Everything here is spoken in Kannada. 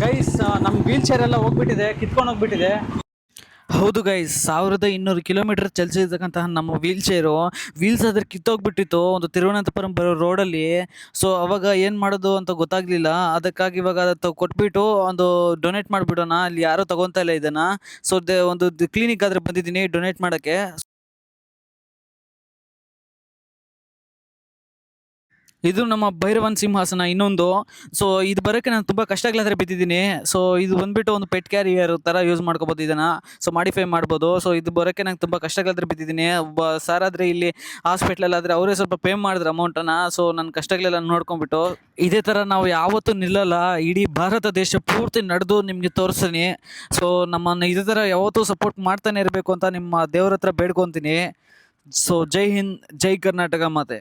ಗೈಸ್, ನಮ್ಮ ವೀಲ್ ಚೇರ್ ಎಲ್ಲ ಹೋಗ್ಬಿಟ್ಟಿದೆ, ಕಿತ್ಕೊಂಡು ಹೋಗ್ಬಿಟ್ಟಿದೆ. ಹೌದು ಗೈಸ್, 1200 ಕಿಲೋಮೀಟರ್ ಚಲಿಸಿರ್ತಕ್ಕಂತಹ ನಮ್ಮ ವೀಲ್ಸ್ ಅದ್ರ ಕಿತ್ತೋಗ್ಬಿಟ್ಟಿತ್ತು ಒಂದು ತಿರುವನಂತಪುರಂ ಬರೋ ರೋಡಲ್ಲಿ. ಸೊ ಅವಾಗ ಏನು ಮಾಡೋದು ಅಂತ ಗೊತ್ತಾಗ್ಲಿಲ್ಲ. ಅದಕ್ಕಾಗಿ ಇವಾಗ ಅದು ಕೊಟ್ಬಿಟ್ಟು ಒಂದು ಡೊನೇಟ್ ಮಾಡಿಬಿಡೋಣ, ಅಲ್ಲಿ ಯಾರೂ ತಗೊಂತಾ ಇಲ್ಲ ಇದನ್ನ. ಸೊ ಒಂದು ಕ್ಲಿನಿಕ್ ಆದ್ರೆ ಬಂದಿದ್ದೀನಿ ಡೊನೇಟ್ ಮಾಡೋಕ್ಕೆ. ಇದು ನಮ್ಮ ಭೈರವನ್ ಸಿಂಹಾಸನ ಇನ್ನೊಂದು. ಸೊ ಇದು ಬರೋಕ್ಕೆ ನಾನು ತುಂಬ ಕಷ್ಟಗಳಾದ್ರೆ ಬಿದ್ದಿದ್ದೀನಿ. ಸೊ ಇದು ಬಂದ್ಬಿಟ್ಟು ಒಂದು ಪೆಟ್ ಕ್ಯಾರಿಯರ್ ಥರ ಯೂಸ್ ಮಾಡ್ಕೋಬೋದು ಇದನ್ನು. ಸೊ ಮಾಡಿಫೈ ಮಾಡ್ಬೋದು. ಸೊ ಇದು ಬರೋಕ್ಕೆ ನಂಗೆ ತುಂಬ ಕಷ್ಟಗಳಾದ್ರೆ ಬಿದ್ದಿದ್ದೀನಿ. ಒಬ್ಬ ಸರ್ ಆದರೆ ಇಲ್ಲಿ ಹಾಸ್ಪಿಟ್ಲಲ್ಲಾದರೆ ಅವರೇ ಸ್ವಲ್ಪ ಪೇ ಮಾಡಿದ್ರು ಅಮೌಂಟನ್ನು. ಸೊ ನನ್ನ ಕಷ್ಟಗಳೆಲ್ಲ ನೋಡ್ಕೊಂಡ್ಬಿಟ್ಟು ಇದೇ ಥರ ನಾವು ಯಾವತ್ತೂ ನಿಲ್ಲಲ್ಲ, ಇಡೀ ಭಾರತ ದೇಶ ಪೂರ್ತಿ ನಡೆದು ನಿಮಗೆ ತೋರಿಸ್ತೀನಿ. ಸೊ ನಮ್ಮನ್ನು ಇದೇ ಥರ ಯಾವತ್ತೂ ಸಪೋರ್ಟ್ ಮಾಡ್ತಾನೆ ಇರಬೇಕು ಅಂತ ನಿಮ್ಮ ದೇವ್ರ ಹತ್ರ ಬೇಡ್ಕೊತೀನಿ. ಸೊ ಜೈ ಹಿಂದ್, ಜೈ ಕರ್ನಾಟಕ ಮಾತೆ.